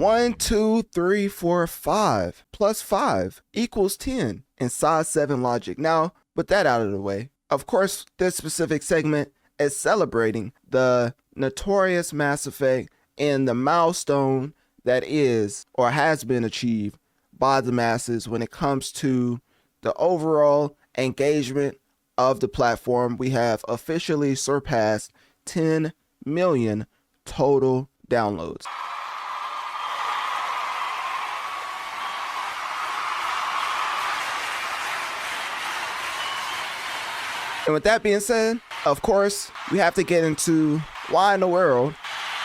1, 2, 3, 4, 5 plus 5 equals 10 in size 7 logic. Now, with that out of the way, of course, this specific segment is celebrating the Notorious Mass Effect and the milestone that is or has been achieved by the masses when it comes to the overall engagement of the platform. We have officially surpassed 10 million total downloads. And with that being said, of course, we have to get into why in the world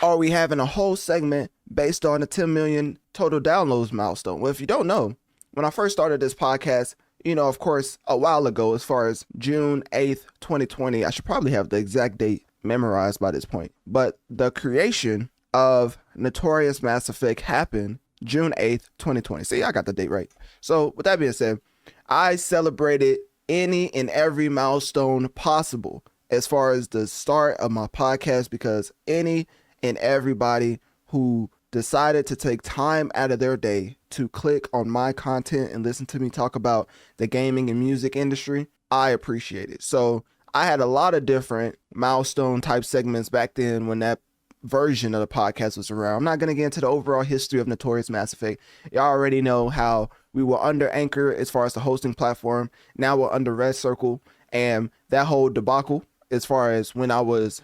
are we having a whole segment based on the 10 million total downloads milestone? Well, if you don't know, when I first started this podcast, of course, a while ago, as far as June 8th, 2020, I should probably have the exact date memorized by this point. But the creation of Notorious Mass Effect happened June 8th, 2020. See, I got the date right. So with that being said, I celebrated any and every milestone possible as far as the start of my podcast, because any and everybody who decided to take time out of their day to click on my content and listen to me talk about the gaming and music industry, I appreciate it. So I had a lot of different milestone type segments back then when that version of the podcast was around. I'm not going to get into the overall history of Notorious Mass Effect. Y'all already know how we were under Anchor as far as the hosting platform. Now we're under Red Circle, and that whole debacle as far as when I was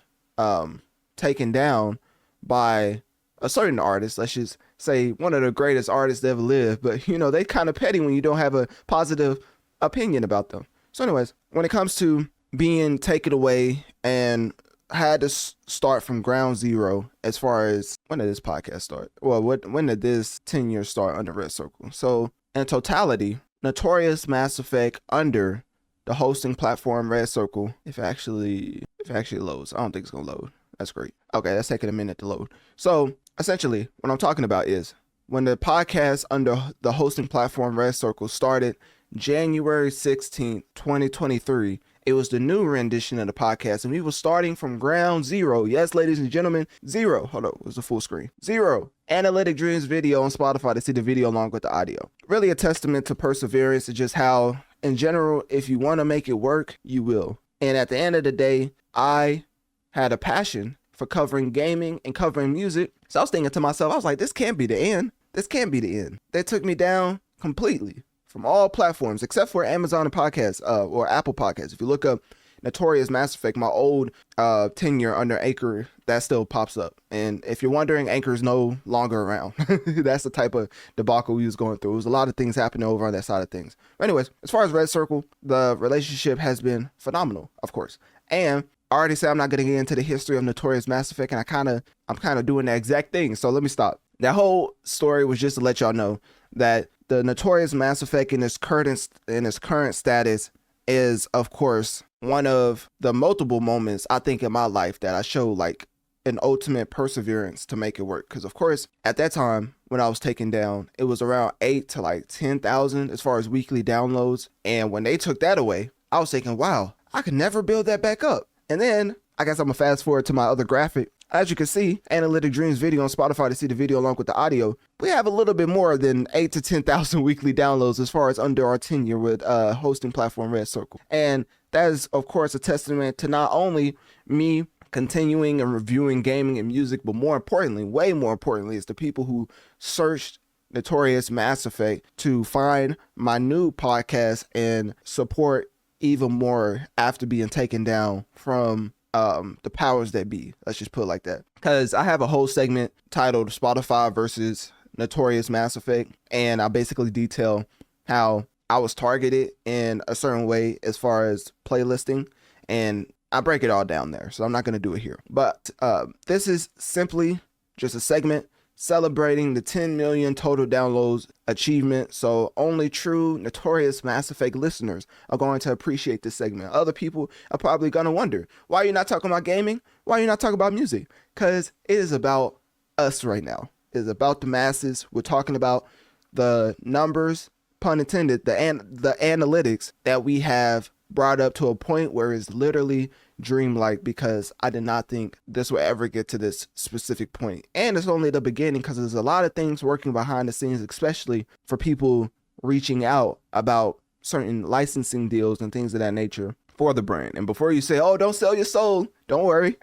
taken down by a certain artist, let's just say one of the greatest artists that ever lived, but they kind of petty when you don't have a positive opinion about them. So anyways, when it comes to being taken away and had to start from ground zero as far as when did this podcast start? Well, when did this 10 years start under Red Circle? So in totality, Notorious Mass Effect under the hosting platform Red Circle, if it actually loads. I don't think it's gonna load. That's great. Okay, that's taking a minute to load. So essentially, what I'm talking about is when the podcast under the hosting platform Red Circle started January 16th, 2023, it was the new rendition of the podcast, and we were starting from ground zero. Yes, ladies and gentlemen, zero. Hold on, it was a full screen. Zero. Analytic Dreamz video on Spotify to see the video along with the audio. Really a testament to perseverance and just how, in general, if you want to make it work, you will. And at the end of the day, I had a passion for covering gaming and covering music. So I was thinking to myself, I was like, this can't be the end. This can't be the end. They took me down completely from all platforms except for Amazon and Podcasts or Apple Podcasts. If you look up Notorious Mass Effect, my old tenure under Anchor, that still pops up. And if you're wondering, Anchor's no longer around. That's the type of debacle we was going through. It was a lot of things happening over on that side of things. But anyways, as far as Red Circle, the relationship has been phenomenal, of course. And I already said I'm not going to get into the history of Notorious Mass Effect, and I'm kind of doing the exact thing. So let me stop. That whole story was just to let y'all know that the Notorious Mass Effect in its current status is, of course, one of the multiple moments I think in my life that I showed like an ultimate perseverance to make it work. Because of course, at that time when I was taken down, it was around 8 to like 10,000 as far as weekly downloads. And when they took that away, I was thinking, wow, I could never build that back up. And then I guess I'm gonna fast forward to my other graphic. As you can see, Analytic Dreamz video on Spotify to see the video along with the audio. We have a little bit more than 8 to 10,000 weekly downloads as far as under our tenure with hosting platform Red Circle. And that is, of course, a testament to not only me continuing and reviewing gaming and music, but more importantly, way more importantly, is the people who searched Notorious Mass Effect to find my new podcast and support even more after being taken down from the powers that be. Let's just put it like that. Because I have a whole segment titled Spotify versus Notorious Mass Effect, and I basically detail how I was targeted in a certain way as far as playlisting, and I break it all down there, so I'm not going to do it here. But this is simply just a segment celebrating the 10 million total downloads achievement. So only true Notorious Mass Effect listeners are going to appreciate this segment. Other people are probably going to wonder, why are you not talking about gaming? Why are you not talking about music? Because it is about us right now. It is about the masses. We're talking about the numbers, pun intended, the analytics that we have brought up to a point where it's literally dreamlike because I did not think this would ever get to this specific point. And it's only the beginning because there's a lot of things working behind the scenes, especially for people reaching out about certain licensing deals and things of that nature for the brand. And before you say, oh, don't sell your soul, don't worry.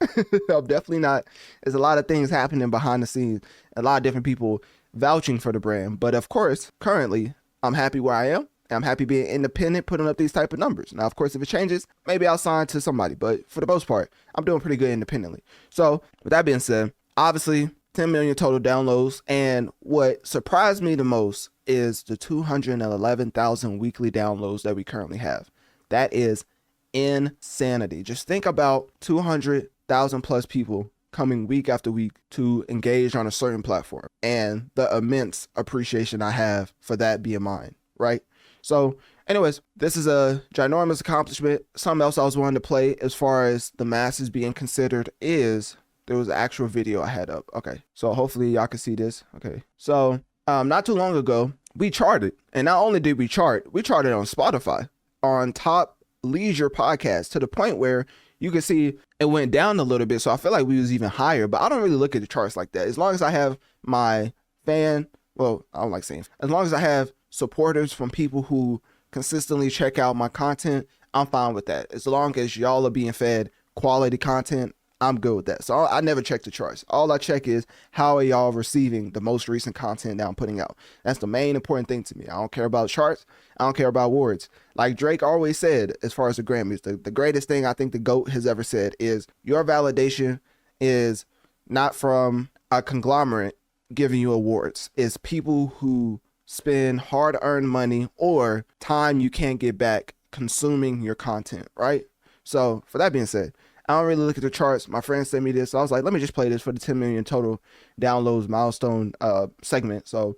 I'm definitely not. There's a lot of things happening behind the scenes, a lot of different people vouching for the brand. But of course, currently, I'm happy where I am. I'm happy being independent, putting up these type of numbers. Now, of course, if it changes, maybe I'll sign to somebody. But for the most part, I'm doing pretty good independently. So with that being said, obviously, 10 million total downloads. And what surprised me the most is the 211,000 weekly downloads that we currently have. That is insanity. Just think about 200,000 plus people coming week after week to engage on a certain platform and the immense appreciation I have for that being mine, right? So anyways, this is a ginormous accomplishment. Something else I was wanting to play as far as the masses being considered is there was an actual video I had up. Okay, so hopefully y'all can see this. Okay, so not too long ago, we charted. And not only did we charted on Spotify on top leisure podcast to the point where you can see it went down a little bit. So I feel like we was even higher, but I don't really look at the charts like that. As long as I have my I don't like saying, as long as I have supporters from people who consistently check out my content, I'm fine with that. As long as y'all are being fed quality content, I'm good with that. So I never check the charts. All I check is how are y'all receiving the most recent content that I'm putting out. That's the main important thing to me. I don't care about charts. I don't care about awards. Like Drake always said, as far as the Grammys, the greatest thing I think the GOAT has ever said is your validation is not from a conglomerate giving you awards. It's people who spend hard-earned money or time you can't get back consuming your content, right? So for that being said, I don't really look at the charts. My friend sent me this. So I was like, let me just play this for the 10 million total downloads milestone segment. So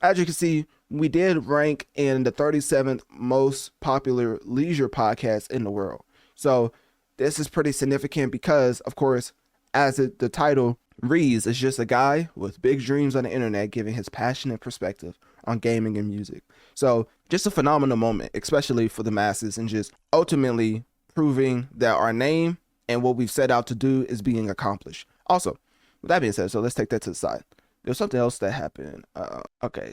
as you can see, we did rank in the 37th most popular leisure podcast in the world. So this is pretty significant because, of course, as the title reads, it's just a guy with big dreams on the internet giving his passionate perspective on gaming and music. So just a phenomenal moment, especially for the masses, and just ultimately proving that our name and what we've set out to do is being accomplished. Also, with that being said, so let's take that to the side. There's something else that happened.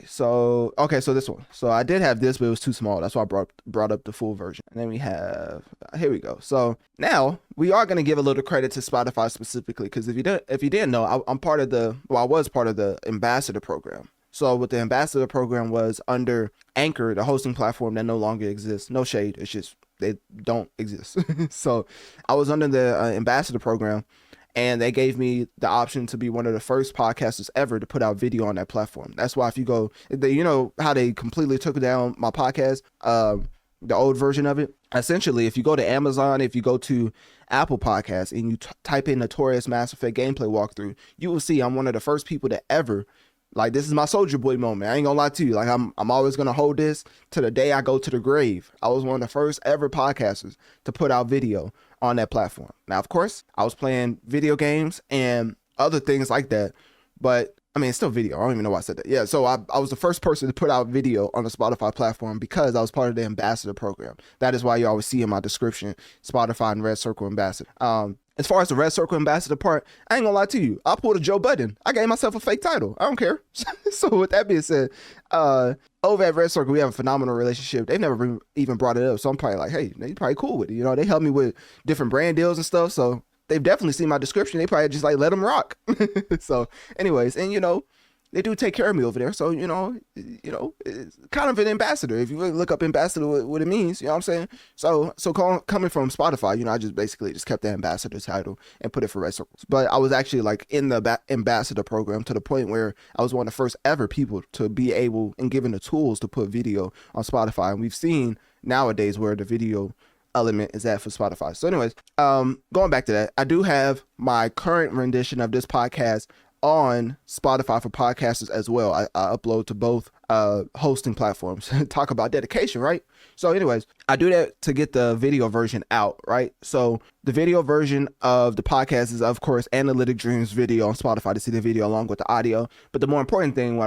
So this one. So I did have this, but it was too small. That's why I brought up the full version. And then we have, here we go. So now we are going to give a little credit to Spotify specifically, because if you didn't know, I was part of the ambassador program. So what the ambassador program was under Anchor, the hosting platform that no longer exists. No shade. It's just, they don't exist. So I was under the ambassador program, and they gave me the option to be one of the first podcasters ever to put out video on that platform. That's why if you go, you know how they completely took down my podcast, the old version of it? Essentially, if you go to Amazon, if you go to Apple Podcasts and you type in Notorious Mass Effect gameplay walkthrough, you will see I'm one of the first people to ever, like, this is my Soldier Boy moment. I ain't gonna lie to you. Like, I'm always gonna hold this to the day I go to the grave. I was one of the first ever podcasters to put out video on that platform. Now, of course, I was playing video games and other things like that, but I mean, it's still video. I don't even know why I said that. Yeah, so I was the first person to put out video on the Spotify platform because I was part of the ambassador program. That is why you always see in my description, Spotify and Red Circle Ambassador. As far as the Red Circle Ambassador part, I ain't gonna lie to you. I pulled a Joe Budden. I gave myself a fake title. I don't care. So with that being said, over at Red Circle, we have a phenomenal relationship. They've never even brought it up. So I'm probably like, hey, they probably cool with it. You know, they help me with different brand deals and stuff. So they've definitely seen my description. They probably just like, let them rock. So anyways, and you know, they do take care of me over there. So, you know, it's kind of an ambassador. If you really look up ambassador, what it means, you know what I'm saying? So coming from Spotify, you know, I just basically just kept the ambassador title and put it for Red Circles. But I was actually like in the ambassador program to the point where I was one of the first ever people to be able and given the tools to put video on Spotify. And we've seen nowadays where the video element is at for Spotify. So anyways, going back to that, I do have my current rendition of this podcast on Spotify for podcasters as well. I upload to both hosting platforms. Talk about dedication, right? So anyways, I do that to get the video version out, right? So the video version of the podcast is, of course, Analytic Dreamz video on Spotify to see the video along with the audio. But the more important thing,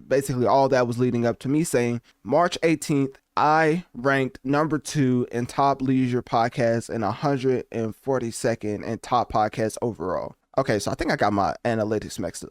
basically all that was leading up to me saying March 18th, I ranked number 2 in top leisure podcasts and 142nd in top podcasts overall. Okay, so I think I got my analytics mixed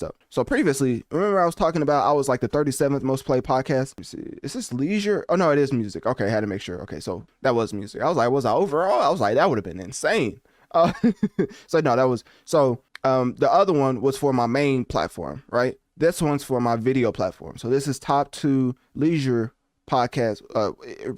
up. So previously, remember I was talking about I was like the 37th most played podcast? Let me see. Is this leisure? Oh, no, it is music. Okay, I had to make sure. Okay, so that was music. I was like, was I overall? I was like, that would have been insane. So no, that was... So the other one was for my main platform, right? This one's for my video platform. So this is top 2 leisure podcast,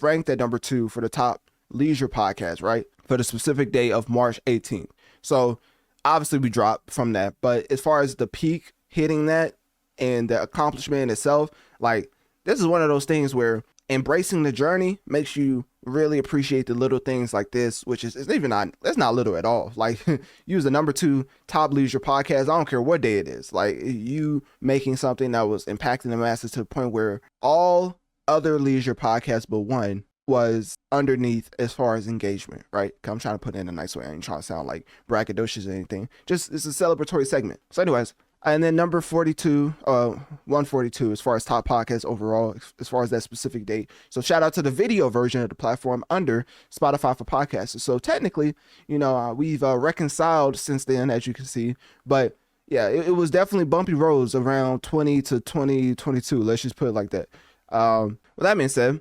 ranked at number 2 for the top leisure podcast, right? For the specific day of March 18th. So obviously we dropped from that, but as far as the peak hitting that and the accomplishment itself, like this is one of those things where embracing the journey makes you really appreciate the little things like this, which is it's not little at all. Like you was the number 2 top leisure podcast. I don't care what day it is. Like you making something that was impacting the masses to the point where all other leisure podcasts but one was underneath as far as engagement, right? I'm trying to put it in a nice way. I ain't trying to sound like braggadocious or anything. Just it's a celebratory segment. So anyways, and then number 42, 142 as far as top podcasts overall, as far as that specific date. So shout out to the video version of the platform under Spotify for podcasters. So technically, we've reconciled since then, as you can see. But yeah, it was definitely bumpy roads around 20 to 2022. Let's just put it like that. With that being said,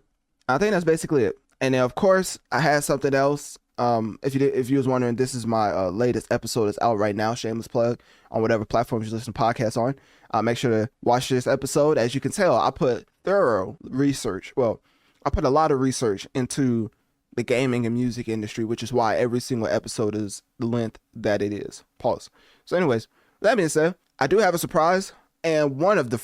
I think that's basically it. And then of course I had something else. If you was wondering, this is my latest episode. It's out right now. Shameless plug on whatever platforms you listen to podcasts on. Make sure to watch this episode. As you can tell, I put thorough research. Well, I put a lot of research into the gaming and music industry, which is why every single episode is the length that it is. Pause. So anyways, that being said, I do have a surprise, and one of the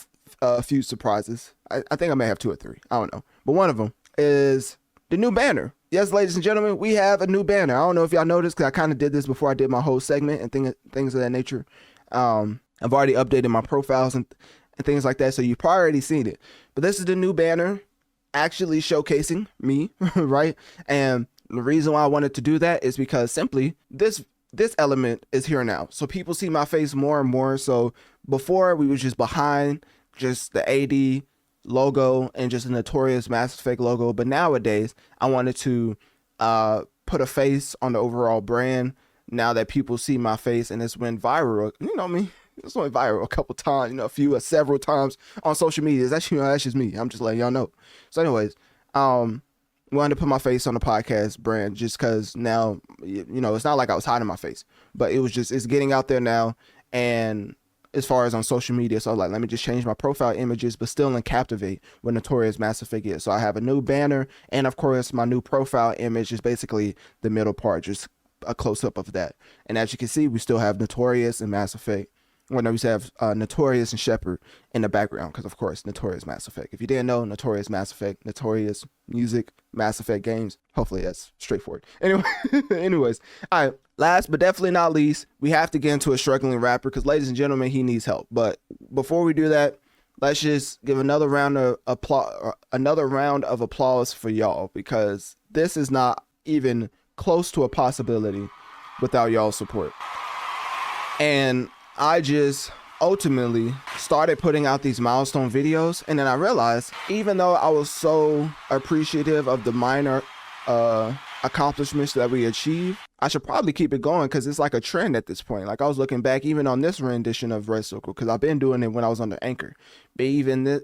few surprises, I think I may have 2 or 3, I don't know, but one of them is the new banner. Yes, ladies and gentlemen, we have a new banner. I don't know if y'all noticed, because I kind of did this before I did my whole segment and things of that nature. I've already updated my profiles and things like that, so you've probably already seen it. But this is the new banner actually showcasing me, right? And the reason why I wanted to do that is because simply this element is here now. So people see my face more and more. So before we were just behind just the AD logo and just a Notorious Mass Effect logo, but nowadays I wanted to put a face on the overall brand now that people see my face, and it's went viral. You know me, it's went viral a couple times, several times on social media. That's just me. I'm just letting y'all know. So anyways, wanted to put my face on the podcast brand just because now, it's not like I was hiding my face, but it's getting out there now. And as far as on social media, so I was like, let me just change my profile images, but still encaptivate what Notorious Mass Effect is. So I have a new banner, and of course, my new profile image is basically the middle part, just a close-up of that. And as you can see, we still have Notorious and Mass Effect. Well, no, we have Notorious and Shepard in the background, because of course, Notorious Mass Effect. If you didn't know, Notorious Mass Effect, Notorious Music, Mass Effect games. Hopefully that's straightforward. Anyways, all right. Last but definitely not least, we have to get into a struggling rapper, because ladies and gentlemen, he needs help. But before we do that, let's just give another round of applause for y'all, because this is not even close to a possibility without y'all's support. And I just ultimately started putting out these milestone videos, and then I realized, even though I was so appreciative of the minor accomplishments that we achieved, I should probably keep it going, because it's like a trend at this point. Like I was looking back even on this rendition of Red Circle, because I've been doing it when I was under Anchor, but even this,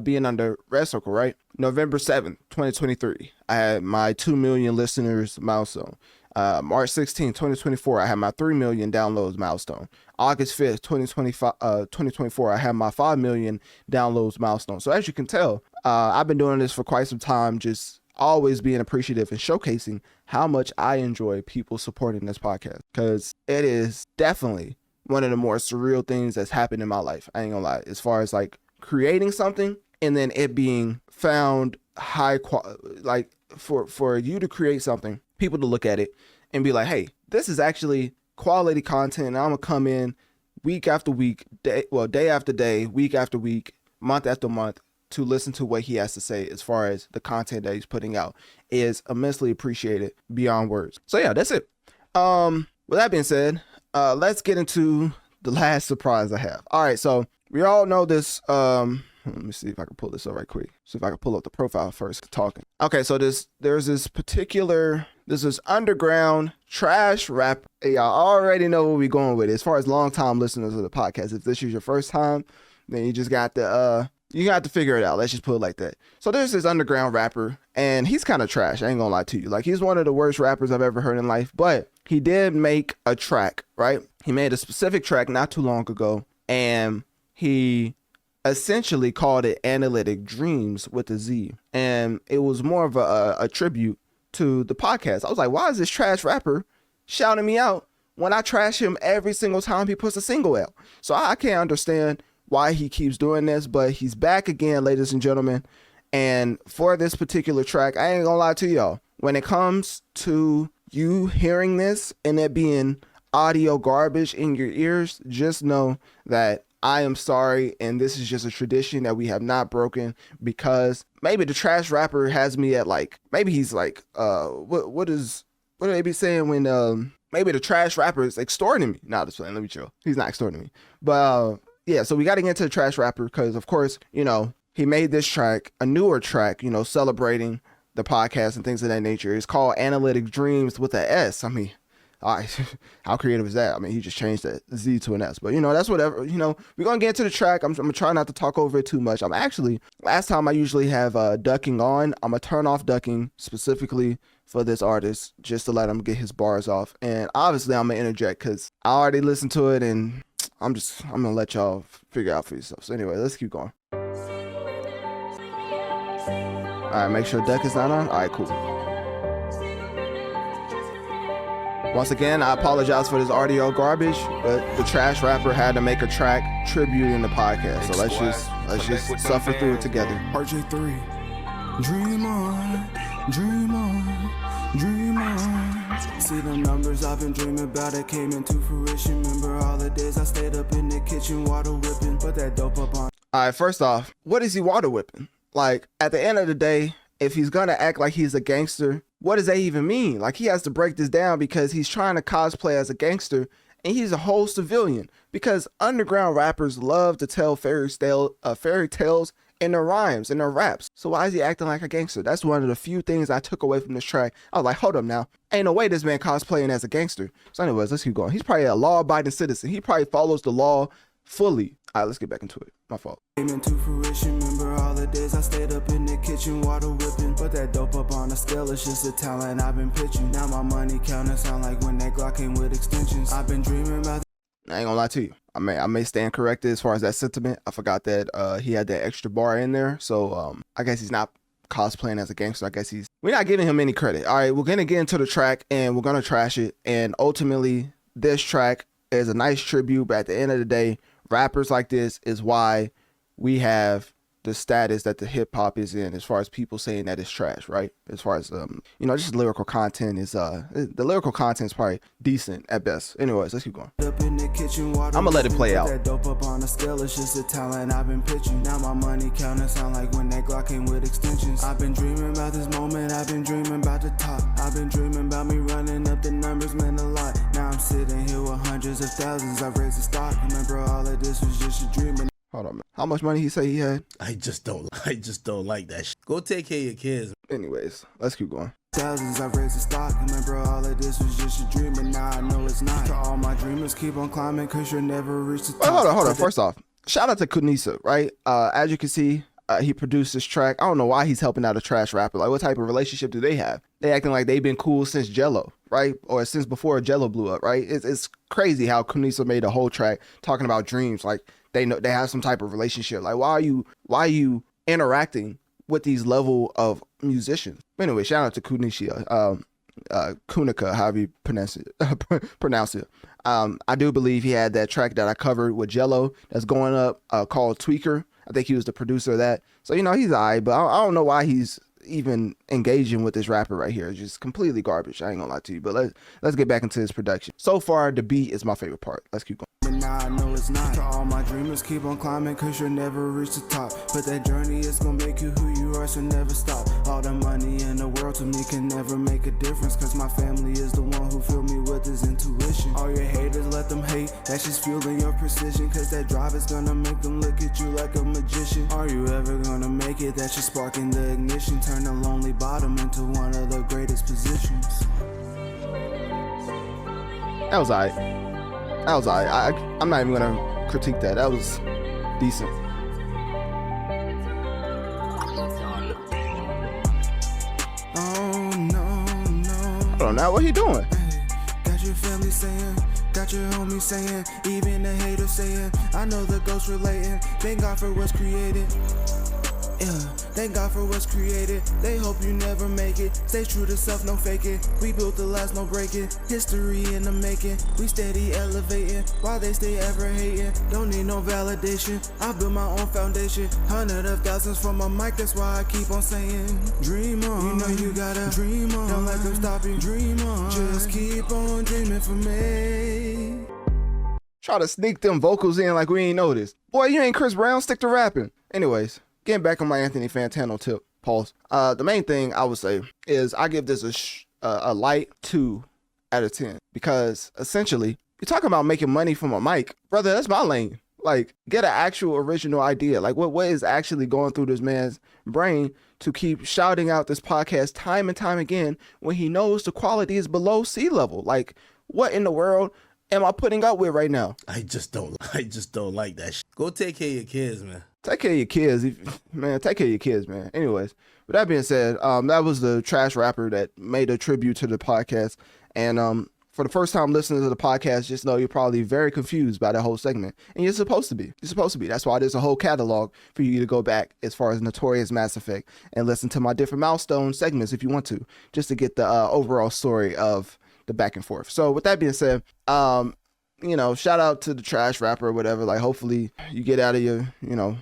being under Red Circle, right? November 7th, 2023, I had my 2 million listeners milestone. March 16th, 2024, I had my 3 million downloads milestone. August 5th, 2024, I had my 5 million downloads milestone. So as you can tell, I've been doing this for quite some time, just always being appreciative and showcasing how much I enjoy people supporting this podcast, because it is definitely one of the more surreal things that's happened in my life. I ain't gonna lie, as far as like creating something and then it being found high quality, like for you to create something, people to look at it and be like, hey, this is actually quality content, and I'm gonna come in, week after week, day after day, week after week, month after month, to listen to what he has to say as far as the content that he's putting out is immensely appreciated beyond words. So yeah, that's it. With that being said, let's get into the last surprise I have. All right, so we all know this. Let me see if I can pull this up right quick. See if I can pull up the profile first talking. Okay, so there's this underground trash rap. Y'all already know where we're going with it. As far as long-time listeners of the podcast, if this is your first time, then you just got to figure it out. Let's just put it like that. So there's this underground rapper, and he's kind of trash. I ain't gonna lie to you. Like, he's one of the worst rappers I've ever heard in life, but he did make a track, right? He made a specific track not too long ago, and he essentially called it Analytic Dreamz with a Z. And it was more of a tribute to the podcast. I was like, why is this trash rapper shouting me out when I trash him every single time he puts a single out? So I can't understand why he keeps doing this, but he's back again, ladies and gentlemen. And for this particular track, I ain't gonna lie to y'all, when it comes to you hearing this and it being audio garbage in your ears, just know that I am sorry, and this is just a tradition that we have not broken, because maybe the trash rapper has me at like, maybe he's like, what do they be saying when maybe the trash rapper is extorting me? Nah, just playing, let me chill. He's not extorting me. But yeah, so we got to get into the trash rapper because, of course, you know, he made this track, a newer track, you know, celebrating the podcast and things of that nature. It's called Analytic Dreamz with an S. I mean, all right, how creative is that? I mean, he just changed that Z to an S, but you know, that's whatever. You know, we're gonna get into the track. I'm gonna try not to talk over it too much. I'm actually, last time I usually have ducking on. I'm gonna turn off ducking specifically for this artist just to let him get his bars off. And obviously, I'm gonna interject because I already listened to it, and I'm gonna let y'all figure out for yourself. So anyway, let's keep going. All right, make sure duck is not on. All right, cool. Once again, I apologize for this audio garbage, but the trash rapper had to make a track tributing the podcast. So let's just suffer through it together. RJ3, dream on, dream on, dream on. See the numbers I've been dreaming about that came into fruition. Remember all the days I stayed up in the kitchen water whipping, put that dope up on. All right, first off, what is he water whipping? Like, at the end of the day, if he's gonna act like he's a gangster, what does that even mean? Like, he has to break this down because he's trying to cosplay as a gangster and he's a whole civilian, because underground rappers love to tell fairy tales in their rhymes, in their raps. So why is he acting like a gangster? That's one of the few things I took away from this track. I was like, hold up now. Ain't no way this man cosplaying as a gangster. So anyways, let's keep going. He's probably a law-abiding citizen. He probably follows the law fully. All right, let's get back into it. My fault. Came into fruition, remember all the days I stayed up in the kitchen water whipping, put that dope up on a scale, it's just a talent I've been pitching. Now my money counter sound like when that Glock came with extensions. I've been dreaming about. I ain't gonna lie to you. I may stand corrected as far as that sentiment. I forgot that he had that extra bar in there. So I guess he's not cosplaying as a gangster. I guess we're not giving him any credit. All right, we're gonna get into the track and we're gonna trash it. And ultimately, this track is a nice tribute, but at the end of the day, rappers like this is why we have the status that the hip hop is in, as far as people saying that it's trash, right? As far as you know, just lyrical content is the lyrical content is probably decent at best. Anyways, let's keep going. I'm gonna let it play out. That dope up on a scale, it's just a talent I've been pitching. Now my money counter sound like when that Glock came with extensions. I've been dreaming about this moment, I've been dreaming about the top. I've been dreaming about me running up the numbers, meant a lot. Now I'm sitting here with hundreds of thousands. I've raised the stock. Remember all of this was just a dream. Hold on, man. How much money he say he had? I just don't like that shit. Go take care of your kids. Anyways, let's keep going. Thousands, I've raised the stock. Remember all of this was just a dream, but now I know it's not. To all my dreamers, keep on climbing, cause you'll never reach the top. Hold on. First off, shout out to Kunisa, right? As you can see, he produced this track. I don't know why he's helping out a trash rapper. Like, what type of relationship do they have? They acting like they've been cool since Jello, right? Or since before Jello blew up, right? It's crazy how Kunisa made a whole track talking about dreams. Like, they know they have some type of relationship. Like, why are you interacting with these level of musicians? Anyway, shout out to Kunisha, Kunika, however you pronounce it. I do believe he had that track that I covered with Jello that's going up called Tweaker. I think he was the producer of that. So, you know, he's all right, but I don't know why he's even engaging with this rapper right here. It's just completely garbage. I ain't gonna lie to you, but let's get back into his production. So far, the beat is my favorite part. Let's keep going. but now I know it's not. To all my dreamers, keep on climbing, cause you'll never reach the top. But that journey is gonna make you who you are, so never stop. All the money in the world to me can never make a difference, cause my family is the one who filled me with his intuition. All your haters, let them hate, that's just fueling your precision, cause that drive is gonna make them look at you like a magician. Are you ever gonna make it? That's just sparking the ignition, turn a lonely bottom into one of the greatest positions. That was alright. That was alright. I'm not even gonna critique that. That was decent. Oh no, no. I don't know what he doing. Got your family saying, got your homies saying, even the haters saying, I know the ghost relating. Thank God for what's created. Yeah, thank God for what's created. They hope you never make it. Stay true to self, no fake it. We built the last, no breaking. History in the making. We steady elevating while they stay ever hating. Don't need no validation. I built my own foundation. Hundreds of thousands from my mic. That's why I keep on saying, dream on. You know you gotta dream on. Don't let them stop you. Dream on. Just keep on dreaming for me. Try to sneak them vocals in like we ain't noticed. Boy, you ain't Chris Brown. Stick to rapping. Anyways. Getting back on my Anthony Fantano tip, pause. The main thing I would say is I give this a light 2 out of 10 because essentially you're talking about making money from a mic, brother. That's my lane. Like, get an actual original idea. Like, what is actually going through this man's brain to keep shouting out this podcast time and time again when he knows the quality is below sea level? Like, what in the world am I putting up with right now? I just don't like that shit. Go take care of your kids, man. Take care of your kids, man. Take care of your kids, man. Anyways, with that being said, that was the trash rapper that made a tribute to the podcast. And for the first time listening to the podcast, just know you're probably very confused by that whole segment. And you're supposed to be. You're supposed to be. That's why there's a whole catalog for you to go back as far as Notorious Mass Effect and listen to my different Milestone segments if you want to, just to get the overall story of the back and forth. So with that being said, you know, shout out to the trash rapper or whatever. Like, hopefully you get out of your, you know,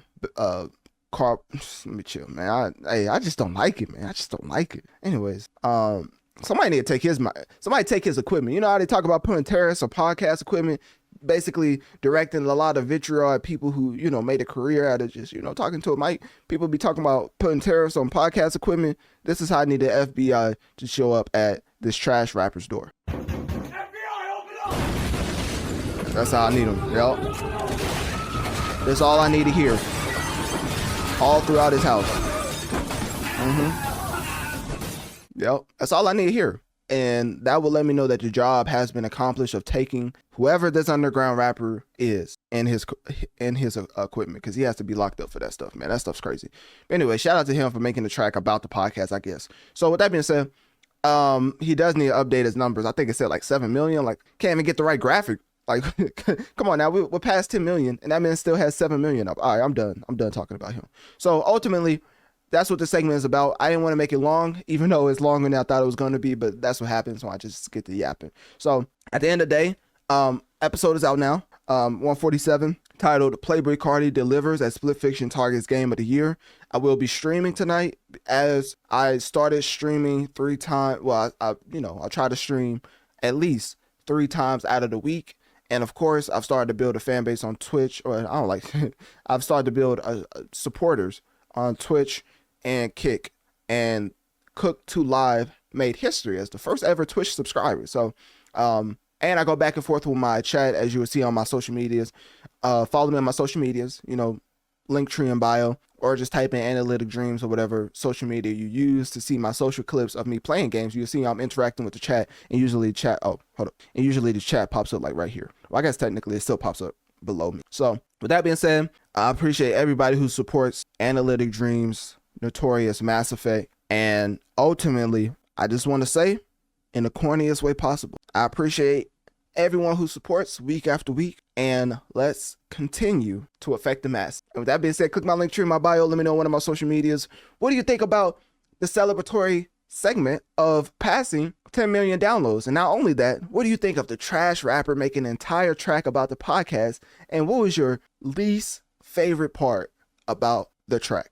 car. Let me chill, man. I just don't like it, man. I just don't like it. Anyways, somebody need to take his equipment. You know how they talk about putting terrorist or podcast equipment, basically directing a lot of vitriol at people who, you know, made a career out of just, you know, talking to a mic. People be talking about putting terrorists on podcast equipment. This is how I need the FBI to show up at this trash rapper's door. That's how I need them. Yep. That's all I need to hear. All throughout his house. Yep. That's all I need to hear. And that will let me know that the job has been accomplished of taking whoever this underground rapper is in his equipment, because he has to be locked up for that stuff, man. That stuff's crazy. Anyway, shout out to him for making the track about the podcast, I guess. So with that being said, he does need to update his numbers. I think it said like 7 million. Like, can't even get the right graphic. Like, come on now, we're past 10 million, and that man still has 7 million up. All right, I'm done talking about him. So ultimately, that's what the segment is about. I didn't want to make it long, even though it's longer than I thought it was going to be, but that's what happens when I just get to yapping. So at the end of the day, episode is out now, 147, titled Playboy Cardi Delivers at Split Fiction Targets Game of the Year. I will be streaming tonight, as I started streaming 3 times. Well, I try to stream at least 3 times out of the week. And of course, I've started to build a fan base on Twitch, I've started to build supporters on Twitch and Kick, and Cook 2 Live made history as the first ever Twitch subscriber. So, and I go back and forth with my chat, as you will see on my social medias. Follow me on my social medias, you know, Linktree in bio, or just type in Analytic Dreamz or whatever social media you use to see my social clips of me playing games. You'll see I'm interacting with the chat, and usually the chat pops up like right here. Well, I guess technically it still pops up below me. So with that being said, I appreciate everybody who supports Analytic Dreamz, Notorious Mass Effect, and ultimately, I just want to say, in the corniest way possible, I appreciate everyone who supports week after week, and let's continue to affect the mass. And with that being said, click my link tree in my bio. Let me know on one of my social medias. What do you think about the celebratory segment of passing 10 million downloads? And not only that, what do you think of the trash rapper making an entire track about the podcast? And what was your least favorite part about the track?